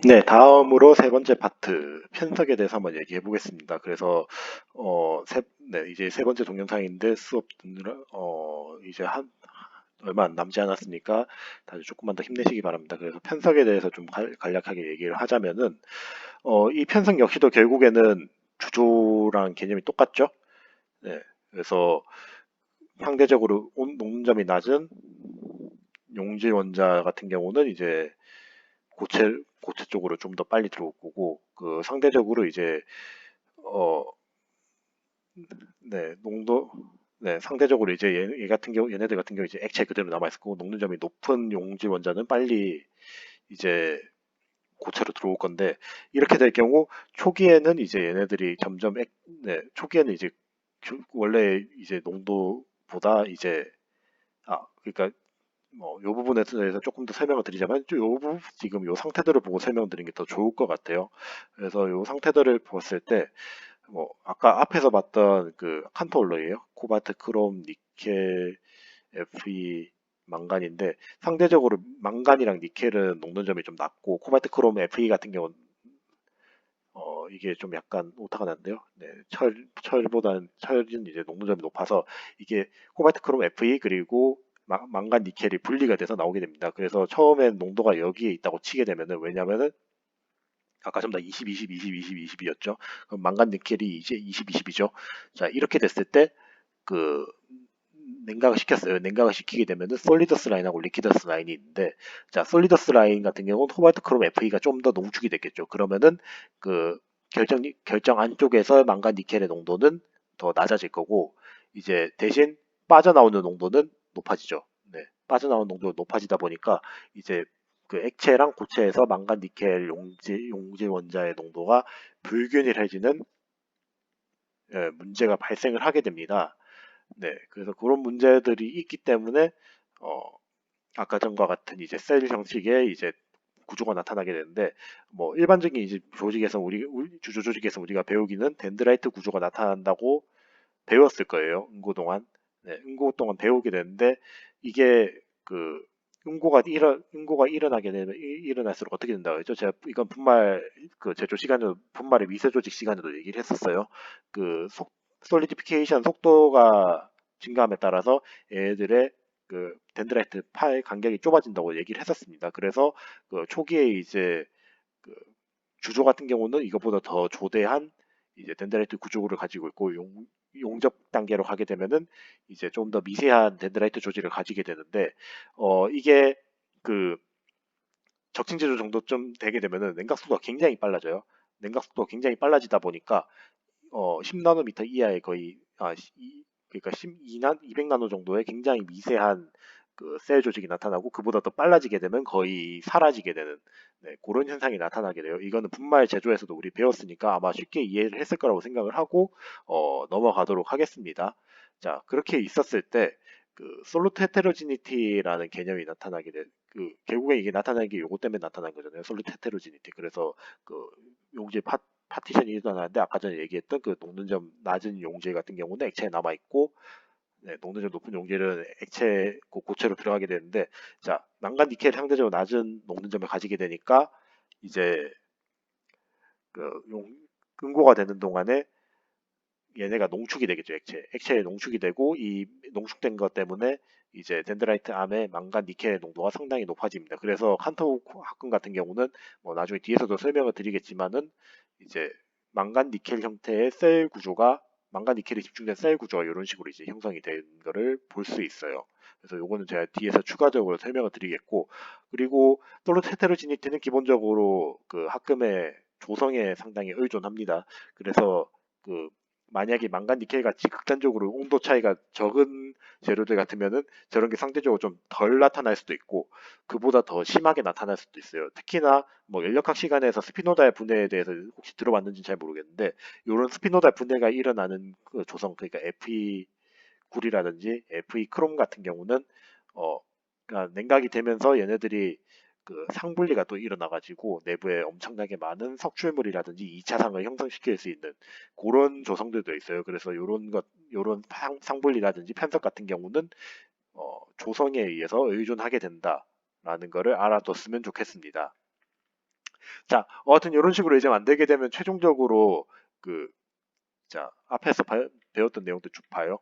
네, 다음으로 세 번째 파트, 편석에 대해서 한번 얘기해 보겠습니다. 그래서, 네, 이제 세 번째 동영상인데 수업 듣느라, 이제 얼마 안 남지 않았으니까 다들 조금만 더 힘내시기 바랍니다. 그래서 편석에 대해서 좀 간략하게 얘기를 하자면은, 이 편석 역시도 결국에는 주조랑 개념이 똑같죠? 네, 그래서 상대적으로 녹는점이 낮은 용질 원자 같은 경우는 이제 고체 쪽으로 좀 더 빨리 들어올 거고, 그 상대적으로 이제 어, 네, 상대적으로 이제 얘네들 같은 경우 이제 액체 그대로 남아 있을 거고, 녹는 점이 높은 용질 원자는 빨리 이제 고체로 들어올 건데, 이렇게 될 경우 초기에는 이제 얘네들이 초기에는 이제 원래 이제 농도보다 이제 그러니까 요 부분에 대해서 조금 더 설명을 드리자면, 지금 요 상태들을 보고 설명드리는 게 더 좋을 것 같아요. 그래서 요 상태들을 봤을 때, 아까 앞에서 봤던 그 칸토올러예요. 코발트, 크롬, 니켈, Fe, 망간인데, 상대적으로 망간이랑 니켈은 녹는 점이 좀 낮고, 코발트, 크롬, Fe 같은 경우는 이게 좀 약간 오타가 난데요. 네, 철은 이제 녹는 점이 높아서 이게 코발트, 크롬, Fe 그리고 망간, 니켈이 분리가 돼서 나오게 됩니다. 그래서 처음엔 농도가 여기에 있다고 치게 되면은, 왜냐면은 아까 전부 다 20, 20, 20, 20, 20이었죠. 그럼 망간, 니켈이 이제 20, 20이죠. 자, 이렇게 됐을 때 그 냉각을 시켰어요. 냉각을 시키게 되면은 솔리더스 라인하고 리퀴더스 라인이 있는데, 자, 솔리더스 라인 같은 경우는 코발트 크롬 FE가 좀 더 농축이 됐겠죠. 그러면은 그 결정 안쪽에서 망간 니켈의 농도는 더 낮아질 거고, 이제 대신 빠져나오는 농도는 높아지죠. 네, 빠져나오는 농도가 높아지다 보니까 이제 그 액체랑 고체에서 망간 니켈 용질 원자의 농도가 불균일해지는 문제가 발생을 하게 됩니다. 네, 그래서 그런 문제들이 있기 때문에 어, 아까 전과 같은 이제 셀 형식의 이제 구조가 나타나게 되는데, 일반적인 이제 주조 조직에서 우리가 배우기는 덴드라이트 구조가 나타난다고 배웠을 거예요. 응고 동안. 네, 응고 동안 배우게 되는데, 이게 그 응고가 일어나게 되면 일어날수록 어떻게 된다고 했죠? 제가 이건 그 제조 시간에 분말의 미세 조직 시간에도 얘기를 했었어요. 그 솔리디피케이션 속도가 증가함에 따라서 얘들의 그 덴드라이트 파의 간격이 좁아진다고 얘기를 했었습니다. 그래서 그 초기에 이제 그 주조 같은 경우는 이것보다 더 조대한 이제 덴드라이트 구조를 가지고 있고, 용접 단계로 가게 되면은 이제 좀 더 미세한 덴드라이트 조직을 가지게 되는데, 이게 그 적층 제조 정도쯤 되게 되면은 냉각 속도가 굉장히 빨라져요. 냉각 속도가 굉장히 빨라지다 보니까 10나노미터 이하의 거의 그러니까 200나노 정도의 굉장히 미세한 그 셀 조직이 나타나고, 그보다 더 빨라지게 되면 거의 사라지게 되는, 네, 그런 현상이 나타나게 돼요. 이거는 분말 제조에서도 우리 배웠으니까 아마 쉽게 이해를 했을 거라고 생각을 하고 넘어가도록 하겠습니다. 자, 그렇게 있었을 때 그 솔루트 헤테로지니티라는 개념이 나타나게 돼. 결국에 이게 나타나는 게 요거 때문에 나타난 거잖아요. 솔루트 헤테로지니티. 그래서 그 용지 파티션이 일어나는데, 아까 전에 얘기했던 그 녹는 점 낮은 용질 같은 경우는 액체에 남아 있고, 네, 녹는 점 높은 용질은 고체로 들어가게 되는데, 자, 망간 니켈 상대적으로 낮은 녹는 점을 가지게 되니까 이제 그 응고가 되는 동안에 얘네가 농축이 되겠죠. 액체에 농축이 되고, 이 농축된 것 때문에 이제 덴드라이트 암의 망간 니켈 농도가 상당히 높아집니다. 그래서 칸토 합금 같은 경우는 나중에 뒤에서도 설명을 드리겠지만은, 이제 망간 니켈 형태의 셀 구조가 망간 니켈이 집중된 셀 구조가 이런 식으로 이제 형성이 된 거를 볼 수 있어요. 그래서 요거는 제가 뒤에서 추가적으로 설명을 드리겠고, 그리고 솔루트 헤테로지니티는 기본적으로 그 합금의 조성에 상당히 의존합니다. 그래서 그 만약에 망간 니켈 같이 극단적으로 온도 차이가 적은 재료들 같으면은 저런 게 상대적으로 좀 덜 나타날 수도 있고, 그보다 더 심하게 나타날 수도 있어요. 특히나 연력학 시간에서 스피노다의 분해에 대해서 혹시 들어봤는지 잘 모르겠는데, 이런 스피노다 분해가 일어나는 그 조성, 그러니까 Fe 굴이라든지 Fe 크롬 같은 경우는 그러니까 냉각이 되면서 얘네들이 그 상분리가 또 일어나가지고 내부에 엄청나게 많은 석출물이라든지 2차상을 형성시킬 수 있는 그런 조성들도 있어요. 그래서 요런 상분리라든지 편석 같은 경우는 조성에 의해서 의존하게 된다라는 거를 알아뒀으면 좋겠습니다. 자, 하여튼 이런 식으로 이제 만들게 되면 최종적으로 그, 자, 앞에서 배웠던 내용들 쭉 봐요.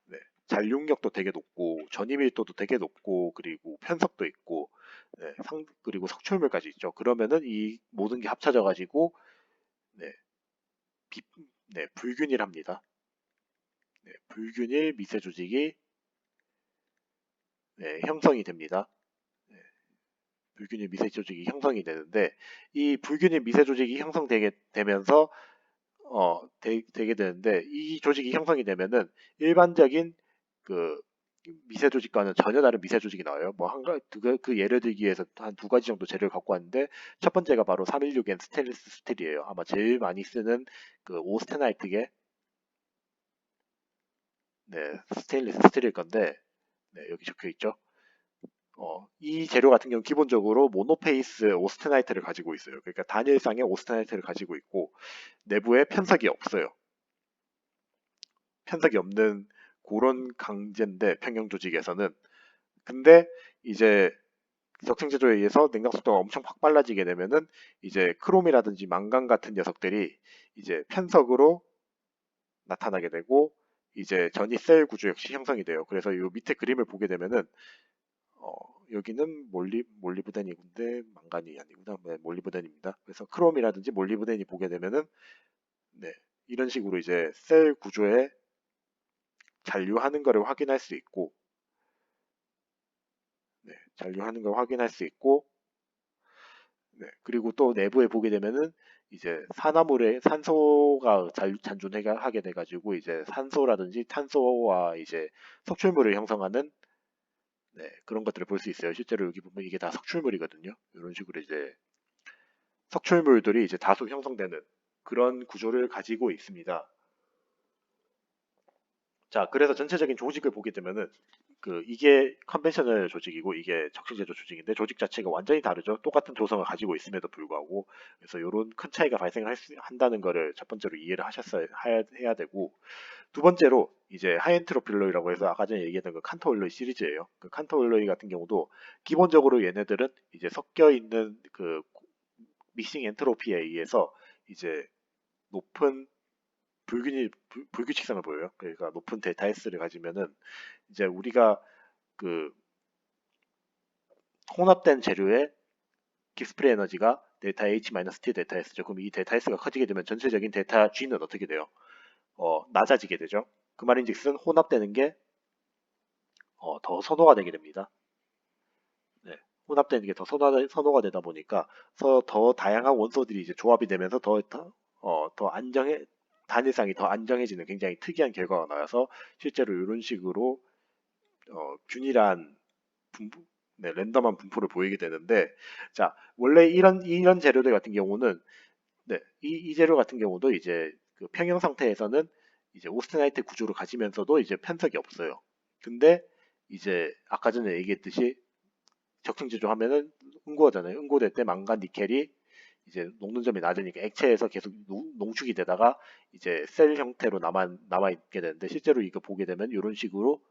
네. 잔류력도 되게 높고, 전이밀도도 되게 높고, 그리고 편석도 있고, 네, 그리고 석출물까지 있죠. 그러면은 이 모든 게 합쳐져가지고, 네, 비, 네, 불균일합니다. 네, 불균일 미세 조직이 네, 형성이 됩니다. 네, 불균일 미세 조직이 형성이 되는데, 이 불균일 미세 조직이 형성되게 되면서 되게 되는데 이 조직이 형성이 되면은 일반적인 그 미세 조직과는 전혀 다른 미세 조직이 나와요. 뭐 그 예를 들기 위해서 한 두 가지 정도 재료를 갖고 왔는데 첫 번째가 바로 316N 스테인리스 스틸이에요. 아마 제일 많이 쓰는 그 오스테나이트계 네, 스테인리스 스틸일 건데 네, 여기 적혀 있죠. 이 재료 같은 경우 기본적으로 모노페이스 오스테나이트를 가지고 있어요. 그러니까 단일쌍의 오스테나이트를 가지고 있고 내부에 편석이 없어요. 편석이 없는 그런 강제인데 평형 조직에서는 근데 이제 적층제조에 의해서 냉각 속도가 엄청 확 빨라지게 되면은 이제 크롬이라든지 망간 같은 녀석들이 이제 편석으로 나타나게 되고 이제 전이 셀 구조 역시 형성이 돼요. 그래서 이 밑에 그림을 보게 되면은 어, 여기는 몰리브덴인데 망간이 아니구나. 네, 몰리브덴입니다. 그래서 크롬이라든지 몰리브덴이 보게 되면은 네, 이런 식으로 이제 셀 구조에 잔류하는 것을 확인할 수 있고 네, 잔류하는 걸 확인할 수 있고 네, 그리고 또 내부에 보게 되면은 이제 산화물에 산소가 잔존하게 돼가지고 이제 산소라든지 탄소와 이제 석출물을 형성하는 네, 그런 것들을 볼 수 있어요. 실제로 여기 보면 이게 다 석출물이거든요. 이런 식으로 이제 석출물들이 이제 다수 형성되는 그런 구조를 가지고 있습니다. 자, 그래서 전체적인 조직을 보게 되면은 이게 컨벤셔널 조직이고 이게 적신제조 조직인데 조직 자체가 완전히 다르죠. 똑같은 조성을 가지고 있음에도 불구하고 그래서 이런 큰 차이가 한다는 거를 첫 번째로 이해를 해야 되고 두 번째로 이제 하이엔트로필로이라고 해서 아까 전에 얘기했던 그 칸토일로이 시리즈예요. 그 칸토일로이 같은 경우도 기본적으로 얘네들은 이제 섞여 있는 그 믹싱 엔트로피에 의해서 이제 높은 불규칙성을 보여요. 그러니까 높은 델타 S를 가지면은 이제 우리가 그 혼합된 재료의 기스프리 에너지가 델타 H-T 델타 S죠. 그럼 이 델타 S가 커지게 되면 전체적인 델타 G는 어떻게 돼요? 낮아지게 되죠. 그 말인즉슨 혼합되는 게 더 선호가 되게 됩니다. 네. 혼합되는 게 더 선호가 되다 보니까 더 다양한 원소들이 이제 조합이 되면서 더 단일상이 더 안정해지는 굉장히 특이한 결과가 나와서 실제로 이런 식으로 균일한 분포, 네, 랜덤한 분포를 보이게 되는데, 자, 원래 이런 재료들 같은 경우는, 네, 이 재료 같은 경우도 이제 그 평형 상태에서는 이제 오스테나이트 구조를 가지면서도 이제 편석이 없어요. 근데 이제 아까 전에 얘기했듯이 적층제조 하면은 응고하잖아요. 응고될 때 망간 니켈이 이제 녹는 점이 낮으니까 액체에서 계속 농축이 되다가 이제 셀 형태로 남아 있게 되는데 실제로 이거 보게 되면 이런 식으로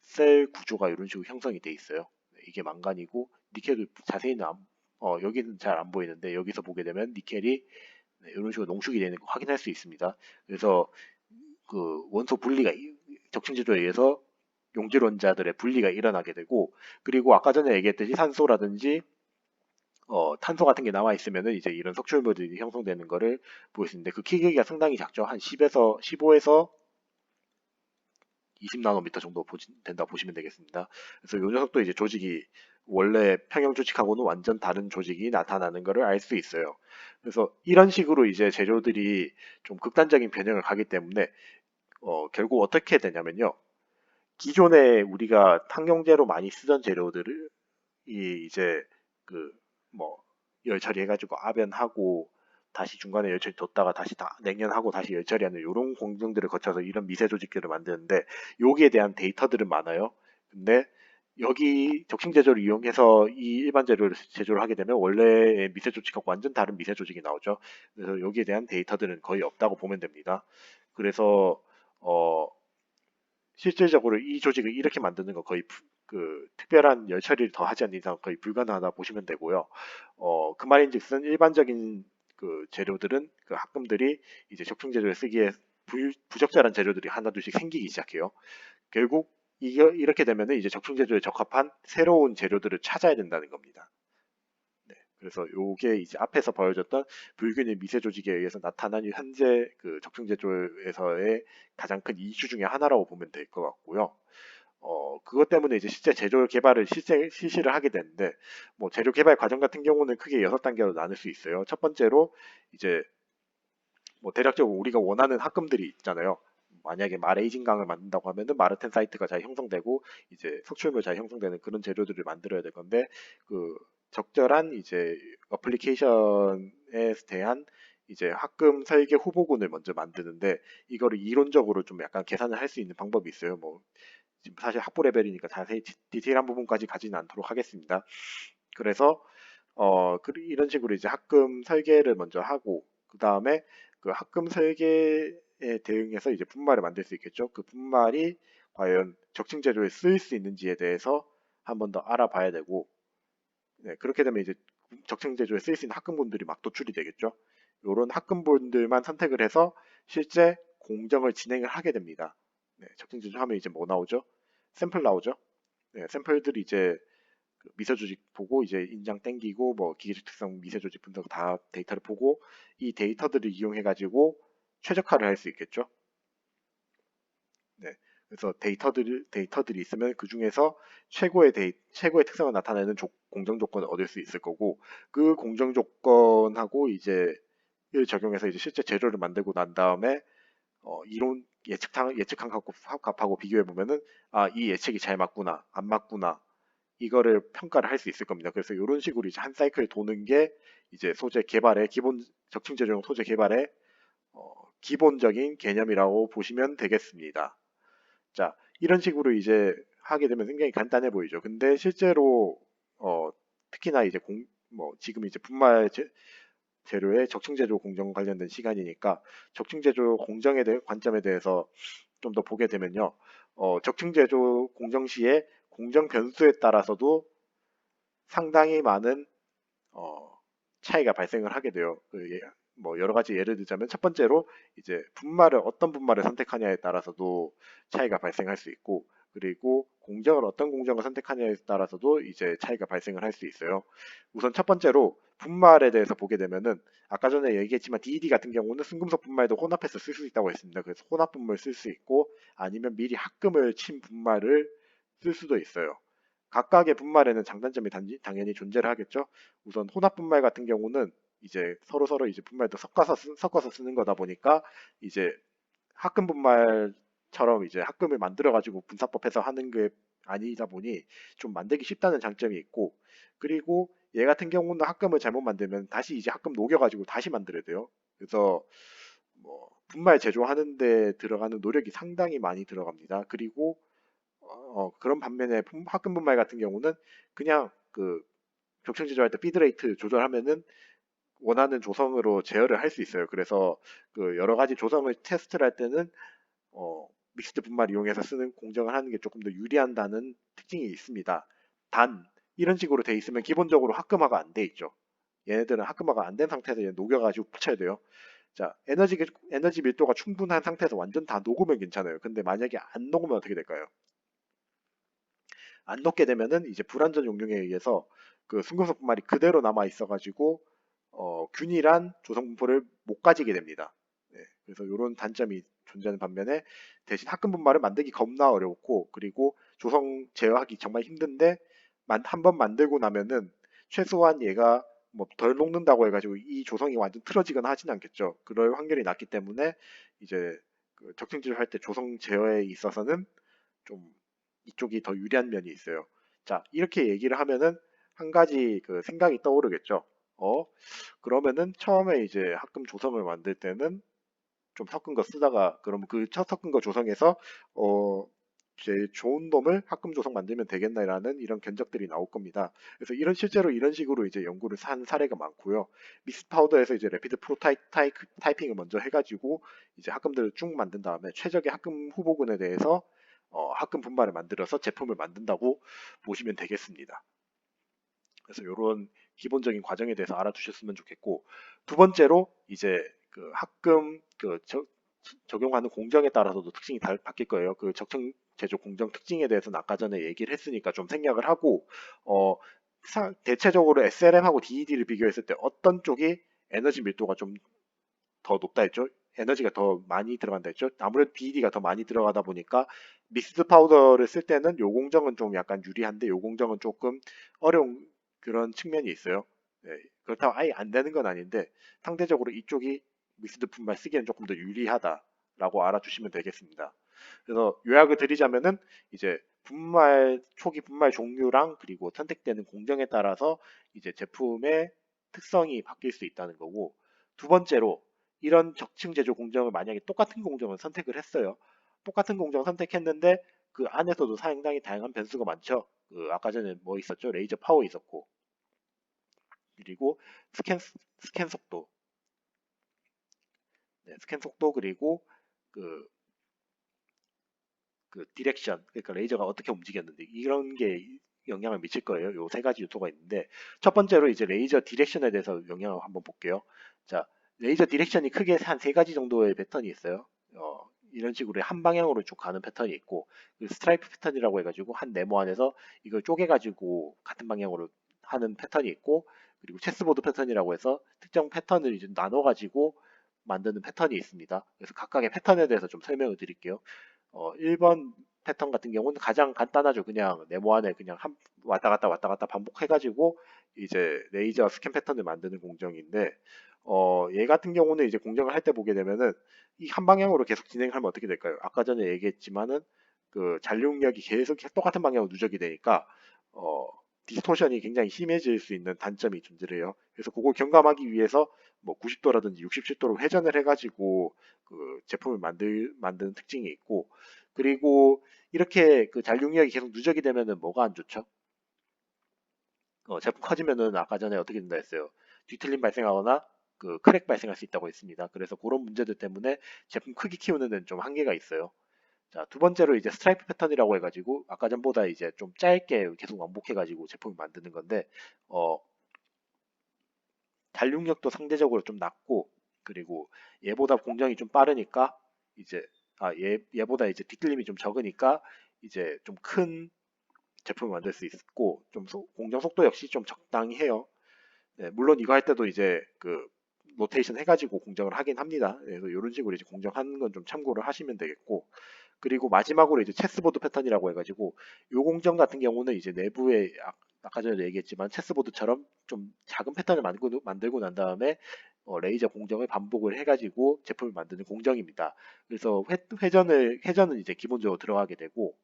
셀 구조가 이런 식으로 형성이 돼 있어요. 네, 이게 망간이고 니켈도 자세히는 여기는 잘 안 보이는데 여기서 보게 되면 니켈이 네, 이런 식으로 농축이 되는 거 확인할 수 있습니다. 그래서 그 원소 분리가 적층제조에 의해서 용질원자들의 분리가 일어나게 되고 그리고 아까 전에 얘기했듯이 산소라든지 탄소 같은 게 남아 있으면은 이제 이런 석출물들이 형성되는 거를 보일 수 있는데 그 키 크기가 상당히 작죠. 한 10에서 15에서 20 나노미터 정도 된다 보시면 되겠습니다. 그래서 이 녀석도 이제 조직이 원래 평형 조직하고는 완전 다른 조직이 나타나는 것을 알 수 있어요. 그래서 이런 식으로 이제 재료들이 좀 극단적인 변형을 가기 때문에 결국 어떻게 되냐면요. 기존에 우리가 탕용제로 많이 쓰던 재료들을 이제 그 뭐 열 처리해가지고 아변하고 다시 중간에 열 처리 뒀다가 다시 다 냉연하고 다시 열 처리하는 이런 공정들을 거쳐서 이런 미세 조직들을 만드는데 여기에 대한 데이터들은 많아요. 근데 여기 적층 제조를 이용해서 이 일반 재료를 제조를 하게 되면 원래의 미세 조직하고 완전 다른 미세 조직이 나오죠. 그래서 여기에 대한 데이터들은 거의 없다고 보면 됩니다. 그래서 어, 실질적으로 이 조직을 이렇게 만드는 거 거의 그 특별한 열 처리를 더 하지 않는 이상 거의 불가능하다 보시면 되고요. 그 말인즉슨 일반적인 그 재료들은 그 합금들이 이제 적중 재료를 쓰기에 부적절한 재료들이 하나둘씩 생기기 시작해요. 결국 이렇게 되면은 이제 적중 재료에 적합한 새로운 재료들을 찾아야 된다는 겁니다. 네, 그래서 요게 이제 앞에서 보여줬던 불균형 미세 조직에 의해서 나타난 현재 그 적중 재료에서의 가장 큰 이슈 중에 하나라고 보면 될 것 같고요. 그것 때문에 이제 실제 재료 개발을 실시를 하게 되는데, 뭐 재료 개발 과정 같은 경우는 크게 6단계로 나눌 수 있어요. 첫 번째로 이제 뭐 대략적으로 우리가 원하는 합금들이 있잖아요. 만약에 마레이징강을 만든다고 하면은 마르텐 사이트가 잘 형성되고 이제 석출물 잘 형성되는 그런 재료들을 만들어야 될 건데, 그 적절한 이제 어플리케이션에 대한 이제 합금 설계 후보군을 먼저 만드는데, 이거를 이론적으로 좀 약간 계산을 할 수 있는 방법이 있어요. 뭐 지금 사실 학부 레벨이니까 자세히 디테일한 부분까지 가지는 않도록 하겠습니다. 그래서 이런 식으로 이제 합금 설계를 먼저 하고, 그 다음에 그 합금 설계에 대응해서 이제 분말을 만들 수 있겠죠. 그 분말이 과연 적층 제조에 쓰일 수 있는지에 대해서 한 번 더 알아봐야 되고, 네, 그렇게 되면 이제 적층 제조에 쓰일 수 있는 합금분들이 막 도출이 되겠죠. 이런 합금분들만 선택을 해서 실제 공정을 진행을 하게 됩니다. 네, 적층 제조하면 이제 뭐 나오죠? 샘플 나오죠. 네, 샘플들이 이제 그 미세 조직 보고 이제 인장 땡기고 뭐 기계적 특성 미세 조직 분석 다 데이터를 보고 이 데이터들을 이용해 가지고 최적화를 할 수 있겠죠. 네. 그래서 데이터들이 있으면 그 중에서 최고의 특성을 나타내는 공정 조건을 얻을 수 있을 거고, 그 공정 조건하고 이제 을 적용해서 이제 실제 재료를 만들고 난 다음에 이론 예측한 합하고 비교해 보면은 이 예측이 잘 맞구나 안 맞구나 이거를 평가를 할 수 있을 겁니다. 그래서 이런 식으로 이제 한 사이클 도는 게 이제 소재 개발의 기본 적층 재료용 소재 개발의 기본적인 개념이라고 보시면 되겠습니다. 자, 이런 식으로 이제 하게 되면 굉장히 간단해 보이죠. 근데 실제로 어, 특히나 이제 지금 이제 분말 재료의 적층 제조 공정 관련된 시간이니까 적층 제조 공정에 대한 관점에 대해서 좀 더 보게 되면요. 적층 제조 공정 시에 공정 변수에 따라서도 상당히 많은 어, 차이가 발생을 하게 돼요. 뭐 여러 가지 예를 들자면 첫 번째로 이제 어떤 분말을 선택하냐에 따라서도 차이가 발생할 수 있고, 그리고 어떤 공정을 선택하냐에 따라서도 이제 차이가 발생을 할 수 있어요. 우선 첫 번째로 분말에 대해서 보게 되면은 아까 전에 얘기했지만 DED 같은 경우는 순금속 분말도 혼합해서 쓸 수 있다고 했습니다. 그래서 혼합 분말 쓸 수 있고 아니면 미리 합금을 친 분말을 쓸 수도 있어요. 각각의 분말에는 장단점이 당연히 존재를 하겠죠. 우선 혼합 분말 같은 경우는 이제 서로 이제 분말도 섞어서 쓰는 거다 보니까 이제 합금 분말처럼 이제 합금을 만들어 가지고 분사법해서 하는 게 아니다 보니 좀 만들기 쉽다는 장점이 있고, 그리고 얘 같은 경우는 합금을 잘못 만들면 다시 이제 합금 녹여 가지고 다시 만들어야 돼요. 그래서 뭐 분말 제조하는데 들어가는 노력이 상당히 많이 들어갑니다. 그리고 그런 반면에 합금 분말 같은 경우는 그냥 그 격층 제조할 때 피드레이트 조절하면은 원하는 조성으로 제어를 할 수 있어요. 그래서 그 여러 가지 조성을 테스트를 할 때는 믹스드 분말 이용해서 쓰는 공정을 하는 게 조금 더 유리한다는 특징이 있습니다. 단 이런 식으로 돼 있으면 기본적으로 합금화가 안 돼 있죠. 얘네들은 합금화가 안 된 상태에서 녹여가지고 붙여야 돼요. 자, 에너지 밀도가 충분한 상태에서 완전 다 녹으면 괜찮아요. 근데 만약에 안 녹으면 어떻게 될까요? 안 녹게 되면은 이제 불완전 용량에 의해서 그 순금속 분말이 그대로 남아 있어가지고 균일한 조성 분포를 못 가지게 됩니다. 네, 그래서 이런 단점이 존재하는 반면에 대신 합금 분말을 만들기 겁나 어렵고, 그리고 조성 제어하기 정말 힘든데 한 번 만들고 나면은 최소한 얘가 뭐 덜 녹는다고 해가지고 이 조성이 완전 틀어지거나 하진 않겠죠. 그럴 확률이 낮기 때문에 이제 그 적층질을 할 때 조성 제어에 있어서는 좀 이쪽이 더 유리한 면이 있어요. 자, 이렇게 얘기를 하면은 한 가지 그 생각이 떠오르겠죠. 그러면은 처음에 이제 합금 조성을 만들 때는 좀 섞은 거 쓰다가 그럼 그 첫 섞은 거 조성해서 제일 좋은 놈을 합금 조성 만들면 되겠나라는 이런 견적들이 나올 겁니다. 그래서 실제로 이런 식으로 이제 연구를 한 사례가 많고요. 믹스 파우더에서 이제 레피드 프로타이핑을 먼저 해가지고 이제 합금들을 쭉 만든 다음에 최적의 합금 후보군에 대해서 합금 분말을 만들어서 제품을 만든다고 보시면 되겠습니다. 그래서 이런 기본적인 과정에 대해서 알아두셨으면 좋겠고, 두 번째로 이제 그 합금 적용하는 공정에 따라서도 특징이 바뀔 거예요. 그 적정 제조 공정 특징에 대해서는 아까 전에 얘기를 했으니까 좀 생략을 하고, 어, 대체적으로 SLM하고 DED를 비교했을 때 어떤 쪽이 에너지 밀도가 좀 더 높다 했죠? 에너지가 더 많이 들어간다 했죠? 아무래도 DED가 더 많이 들어가다 보니까 믹스드 파우더를 쓸 때는 요 공정은 좀 약간 유리한데 요 공정은 조금 어려운 그런 측면이 있어요. 네, 그렇다고 아예 안 되는 건 아닌데 상대적으로 이쪽이 믹스드 분말 쓰기에는 조금 더 유리하다라고 알아주시면 되겠습니다. 그래서 요약을 드리자면은 이제 초기 분말 종류랑 그리고 선택되는 공정에 따라서 이제 제품의 특성이 바뀔 수 있다는 거고, 두 번째로 이런 적층 제조 공정을 만약에 똑같은 공정을 선택을 했어요. 똑같은 공정 선택했는데 그 안에서도 상당히 다양한 변수가 많죠. 그 아까 전에 뭐 있었죠? 레이저 파워 있었고, 그리고 스캔 스캔 속도, 네, 스캔 속도 그리고 그, 그 디렉션, 그러니까 레이저가 어떻게 움직였는데 이런 게 영향을 미칠 거예요. 요 세 가지 요소가 있는데 첫 번째로 이제 레이저 디렉션에 대해서 영향을 한번 볼게요. 자, 레이저 디렉션이 크게 한 세 가지 정도의 패턴이 있어요. 이런 식으로 한 방향으로 쭉 가는 패턴이 있고, 그 스트라이프 패턴이라고 해가지고 한 네모 안에서 이걸 쪼개가지고 같은 방향으로 하는 패턴이 있고, 그리고 체스보드 패턴이라고 해서 특정 패턴을 이제 나눠가지고 만드는 패턴이 있습니다. 그래서 각각의 패턴에 대해서 좀 설명을 드릴게요. 1번 패턴 같은 경우는 가장 간단하죠. 그냥 네모 안에 그냥 왔다 갔다 반복해가지고 이제 레이저 스캔 패턴을 만드는 공정인데, 얘 같은 경우는 이제 공정을 할 때 보게 되면은 이 한 방향으로 계속 진행하면 어떻게 될까요? 아까 전에 얘기했지만은 그 잔류력이 계속 똑같은 방향으로 누적이 되니까 어, 디스토션이 굉장히 심해질 수 있는 단점이 존재해요. 그래서 그걸 경감하기 위해서 뭐 90도라든지 67도로 회전을 해가지고 그 제품을 만드는 특징이 있고, 그리고 이렇게 그 잔류력이 계속 누적이 되면은 뭐가 안 좋죠? 제품 커지면은 아까 전에 어떻게 된다 했어요? 뒤틀림 발생하거나 그 크랙 발생할 수 있다고 했습니다. 그래서 그런 문제들 때문에 제품 크기 키우는 데는 좀 한계가 있어요. 자, 두 번째로 이제 스트라이프 패턴이라고 해가지고 아까 전보다 이제 좀 짧게 계속 왕복해가지고 제품을 만드는 건데, 어, 잔륙력도 상대적으로 좀 낮고, 그리고 얘보다 공정이 좀 빠르니까 이제 얘보다 이제 뒤틀림이 좀 적으니까 이제 좀 큰 제품을 만들 수 있고, 좀 공정 속도 역시 좀 적당히 해요. 네, 물론 이거 할 때도 이제 그 로테이션 해가지고 공정을 하긴 합니다. 그래서 이런 식으로 이제 공정하는 건 좀 참고를 하시면 되겠고, 그리고 마지막으로 이제 체스보드 패턴이라고 해가지고 요 공정 같은 경우는 이제 내부에 아까 전에 얘기했지만 체스보드처럼 좀 작은 패턴을 만들고 난 다음에 레이저 공정을 반복을 해가지고 제품을 만드는 공정입니다. 그래서 회전은 이제 기본적으로 들어가게 되고,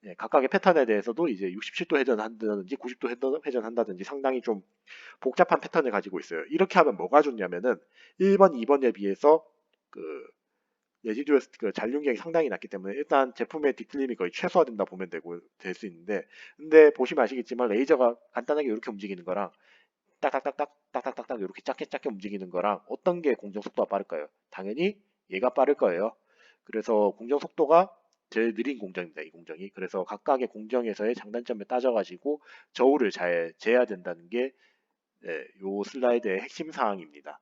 네, 각각의 패턴에 대해서도 이제 67도 회전한다든지 90도 회전한다든지 상당히 좀 복잡한 패턴을 가지고 있어요. 이렇게 하면 뭐가 좋냐면은 1번, 2번에 비해서 그 레지듀얼 그 잔류량이 상당히 낮기 때문에 일단 제품의 뒤틀림이 거의 최소화된다 보면 될 수 있는데, 근데 보시면 아시겠지만 레이저가 간단하게 이렇게 움직이는 거랑 딱딱딱딱 딱딱딱딱 이렇게 작게 작게 움직이는 거랑 어떤 게 공정 속도가 빠를까요? 당연히 얘가 빠를 거예요. 그래서 공정 속도가 제일 느린 공정입니다. 이 공정이. 그래서 각각의 공정에서의 장단점을 따져가지고 저울을 잘 재야 된다는 게, 네, 요 슬라이드의 핵심 사항입니다.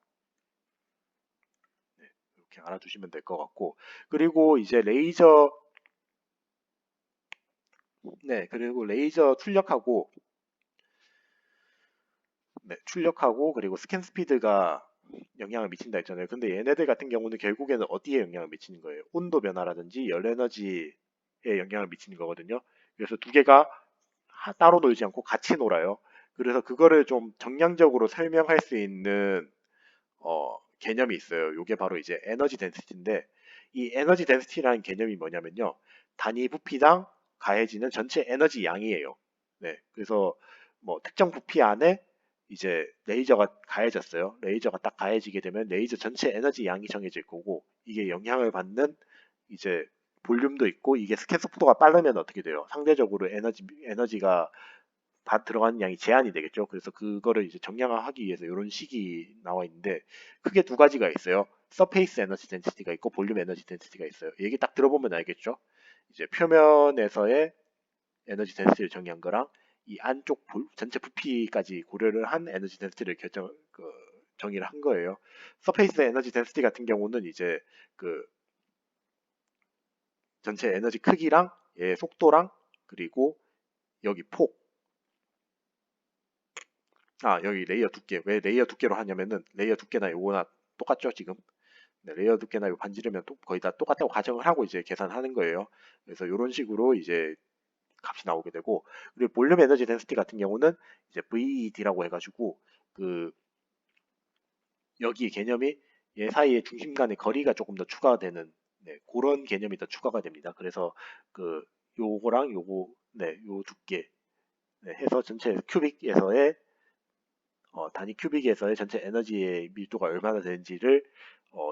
네, 이렇게 알아두시면 될 것 같고, 그리고 이제 그리고 레이저 출력하고, 네, 출력하고 그리고 스캔 스피드가 영향을 미친다 했잖아요. 근데 얘네들 같은 경우는 결국에는 어디에 영향을 미치는 거예요? 온도 변화라든지 열 에너지에 영향을 미치는 거거든요. 그래서 두 개가 따로 놀지 않고 같이 놀아요. 그래서 그거를 좀 정량적으로 설명할 수 있는 개념이 있어요. 이게 바로 이제 에너지 덴시티인데, 이 에너지 덴시티라는 개념이 뭐냐면요. 단위 부피당 가해지는 전체 에너지 양이에요. 네, 그래서 뭐 특정 부피 안에 이제 레이저가 가해졌어요. 레이저가 딱 가해지게 되면 레이저 전체 에너지 양이 정해질 거고, 이게 영향을 받는 이제 볼륨도 있고, 이게 스캔 속도가 빠르면 어떻게 돼요? 상대적으로 에너지가 다 들어가는 양이 제한이 되겠죠. 그래서 그거를 이제 정량화하기 위해서 이런 식이 나와 있는데, 크게 두 가지가 있어요. 서페이스 에너지 덴시티가 있고 볼륨 에너지 덴시티가 있어요. 얘기 딱 들어보면 알겠죠. 이제 표면에서의 에너지 덴시티를 정의한 거랑 이 안쪽 전체 부피까지 고려를 한 에너지 덴시티를 정의를 한 거예요. 서페이스 에너지 덴시티 같은 경우는 이제 그 전체 에너지 크기랑 얘의 속도랑 그리고 여기 폭, 여기 레이어 두께. 왜 레이어 두께로 하냐면은 레이어 두께나 요거나 똑같죠 지금. 네, 레이어 두께나 요 반지르면 거의 다 똑같다고 가정을 하고 이제 계산하는 거예요. 그래서 이런 식으로 이제 값이 나오게 되고, 그리고 볼륨 에너지 덴시티 같은 경우는 이제 VED라고 해가지고 그 여기 개념이 얘 사이의 중심 간의 거리가 조금 더 추가되는, 네, 그런 개념이 더 추가가 됩니다. 그래서 그 요거랑 요거, 네, 요 두께, 네, 해서 전체 큐빅에서의 단위 큐빅에서의 전체 에너지의 밀도가 얼마나 되는지를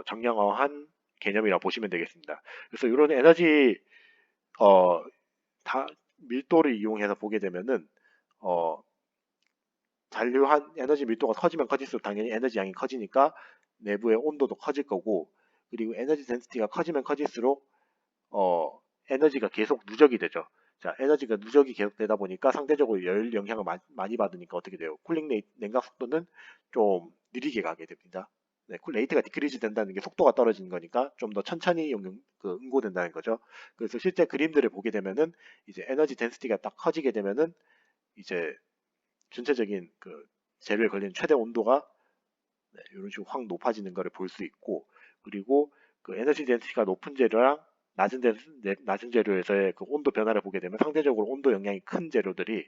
정량화한 개념이라고 보시면 되겠습니다. 그래서 이런 에너지 어, 다 밀도를 이용해서 보게 되면은 어, 잔류한 에너지 밀도가 커지면 커질수록 당연히 에너지 양이 커지니까 내부의 온도도 커질 거고, 그리고 에너지 덴시티가 커지면 커질수록 에너지가 계속 누적이 되죠. 자, 에너지가 누적이 계속 되다 보니까 상대적으로 열 영향을 많이 받으니까 어떻게 돼요? 쿨링 레이트, 냉각 속도는 좀 느리게 가게 됩니다. 네, 쿨 레이트가 디크리즈 된다는 게 속도가 떨어지는 거니까 좀 더 천천히 응고된다는 거죠. 그래서 실제 그림들을 보게 되면은 이제 에너지 덴시티가 딱 커지게 되면은 이제 전체적인 그 재료에 걸리는 최대 온도가, 네, 이런 식으로 확 높아지는 것을 볼 수 있고, 그리고 그 에너지 덴시티가 높은 재료랑 낮은 재료에서의 그 온도 변화를 보게 되면 상대적으로 온도 영향이 큰 재료들이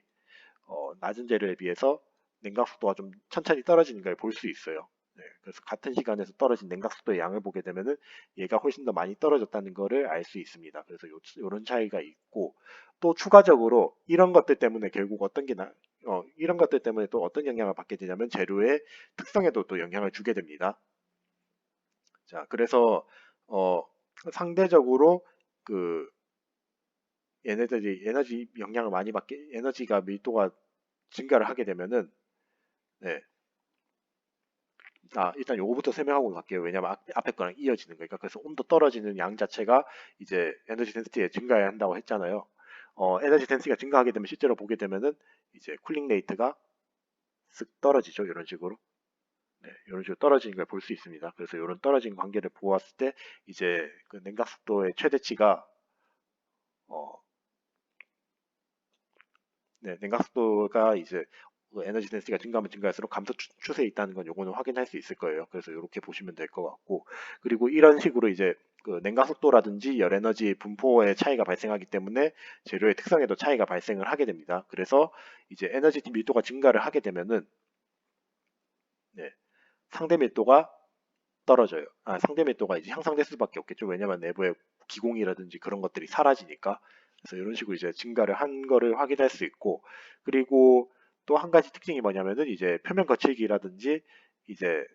낮은 재료에 비해서 냉각 속도가 좀 천천히 떨어지는 걸 볼 수 있어요. 네, 그래서 같은 시간에서 떨어진 냉각 속도의 양을 보게 되면은 얘가 훨씬 더 많이 떨어졌다는 것을 알 수 있습니다. 그래서 요런 차이가 있고, 또 추가적으로 이런 것들 때문에 결국 이런 것들 때문에 또 어떤 영향을 받게 되냐면 재료의 특성에도 또 영향을 주게 됩니다. 자, 그래서 어, 상대적으로 그 얘네들이 에너지 영향을 많이 받게, 에너지가 밀도가 증가를 하게 되면은, 네, 일단 요거부터 설명하고 갈게요. 왜냐면 앞에 거랑 이어지는 거니까. 그래서 온도 떨어지는 양 자체가 이제 에너지 덴시티에 증가해야 한다고 했잖아요. 에너지 덴시티가 증가하게 되면 실제로 보게 되면은 이제 쿨링 레이트가 쓱 떨어지죠. 이런 식으로. 네, 이런 식으로 떨어지는 걸 볼 수 있습니다. 그래서 이런 떨어진 관계를 보았을 때 이제 그 냉각 속도의 최대치가 어, 네, 냉각 속도가 이제 그 에너지 덴시티가 증가하면 증가할수록 감소 추세에 있다는 건 요거는 확인할 수 있을 거예요. 그래서 이렇게 보시면 될 것 같고, 그리고 이런 식으로 이제 그 냉각 속도라든지 열 에너지 분포의 차이가 발생하기 때문에 재료의 특성에도 차이가 발생을 하게 됩니다. 그래서 이제 에너지 밀도가 증가를 하게 되면은, 네, 상대 밀도가 떨어져요. 상대 밀도가 이제 향상될 수밖에 없겠죠. 왜냐면 내부의 기공이라든지 그런 것들이 사라지니까. 그래서 이런 식으로 이제 증가를 한 거를 확인할 수 있고, 그리고 또 한 가지 특징이 뭐냐면은 이제 표면 거칠기라든지 이제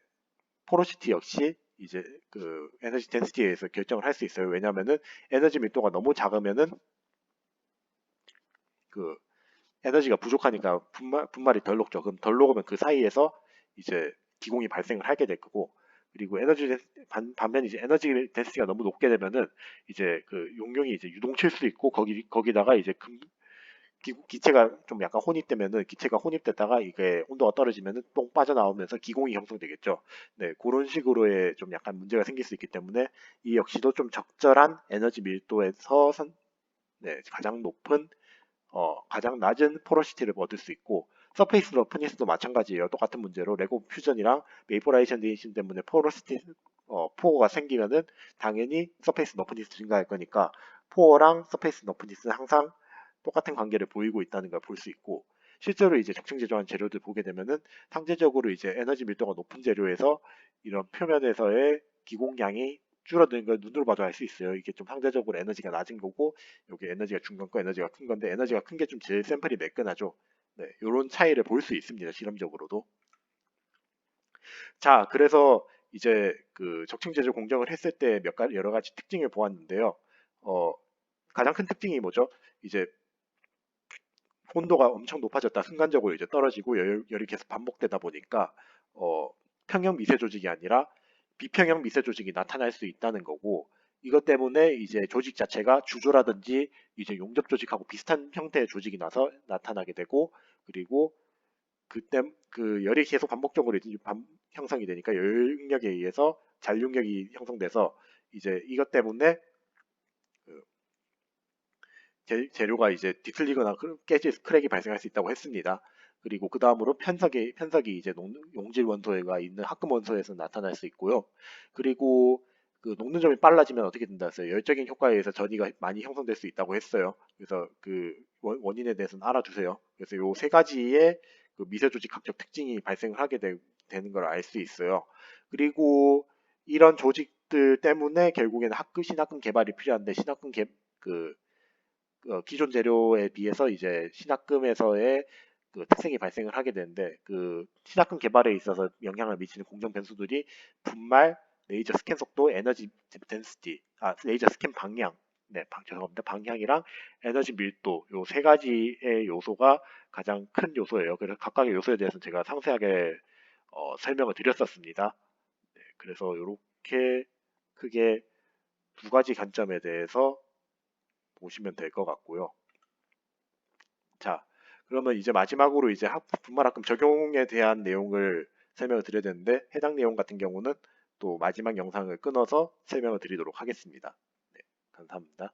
포로시티 역시 이제 그 에너지 덴시티에 의해서 결정을 할 수 있어요. 왜냐면은 에너지 밀도가 너무 작으면은 그 에너지가 부족하니까 분말이 덜 녹죠. 그럼 덜 녹으면 그 사이에서 이제 기공이 발생을 하게 될 거고, 그리고 반면 이제 에너지 덴시티가 너무 높게 되면은 이제 그 용량이 이제 유동칠 수 있고, 거기다가 이제 기체가 좀 약간 혼입되면은 기체가 혼입됐다가 이게 온도가 떨어지면은 똥 빠져나오면서 기공이 형성되겠죠. 네, 그런 식으로의 좀 약간 문제가 생길 수 있기 때문에 이 역시도 좀 적절한 에너지 밀도에서 네, 가장 낮은 포러시티를 얻을 수 있고, 서페이스 러프니스도 마찬가지예요. 똑같은 문제로 레고 퓨전이랑 베이퍼라이제이션 때문에 포어가 생기면은 당연히 서페이스 러프니스 증가할 거니까 포어랑 서페이스 러프니스는 항상 똑같은 관계를 보이고 있다는 걸 볼 수 있고, 실제로 이제 적층 제조한 재료들 보게 되면은 상대적으로 이제 에너지 밀도가 높은 재료에서 이런 표면에서의 기공량이 줄어드는 걸 눈으로 봐도 알 수 있어요. 이게 좀 상대적으로 에너지가 낮은 거고, 여기 에너지가 중간 거, 에너지가 큰 건데 에너지가 큰 게 좀 제일 샘플이 매끈하죠. 네, 이런 차이를 볼 수 있습니다. 실험적으로도. 자, 그래서 이제 그 적층 제조 공정을 했을 때 여러 가지 특징을 보았는데요. 어, 가장 큰 특징이 뭐죠? 이제 온도가 엄청 높아졌다 순간적으로 이제 떨어지고 열이 계속 반복되다 보니까 평형 미세 조직이 아니라 비평형 미세 조직이 나타날 수 있다는 거고, 이것 때문에 이제 조직 자체가 주조라든지 이제 용접 조직하고 비슷한 형태의 조직이 나타나게 되고, 그리고 그때 그 열이 계속 반복적으로 이제 형성이 되니까 열력에 의해서 잔류력이 형성돼서 이제 이것 때문에 그 재료가 이제 뒤틀리거나 깨질 크랙이 발생할 수 있다고 했습니다. 그리고 그 다음으로 편석이 이제 용질 원소가 있는 합금 원소에서 나타날 수 있고요. 그리고 그 녹는 점이 빨라지면 어떻게 된다 했어요? 열적인 효과에 의해서 전이가 많이 형성될 수 있다고 했어요. 그래서 그 원인에 대해서는 알아두세요. 그래서 요 세 가지의 그 미세조직학적 특징이 발생을 하게 되는 걸 알 수 있어요. 그리고 이런 조직들 때문에 결국에는 신합금 개발이 필요한데 그 기존 재료에 비해서 이제 신합금에서의 그 특성이 발생을 하게 되는데, 그 신합금 개발에 있어서 영향을 미치는 공정 변수들이 분말, 레이저 스캔 속도, 에너지 덴시티, 레이저 스캔 방향, 네, 죄송합니다. 방향이랑 에너지 밀도, 요 세 가지의 요소가 가장 큰 요소예요. 그래서 각각의 요소에 대해서 제가 상세하게 설명을 드렸었습니다. 네, 그래서 이렇게 크게 두 가지 관점에 대해서 보시면 될 것 같고요. 자, 그러면 이제 마지막으로 이제 분말합금 적용에 대한 내용을 설명을 드려야 되는데, 해당 내용 같은 경우는 또 마지막 영상을 끊어서 설명을 드리도록 하겠습니다. 네, 감사합니다.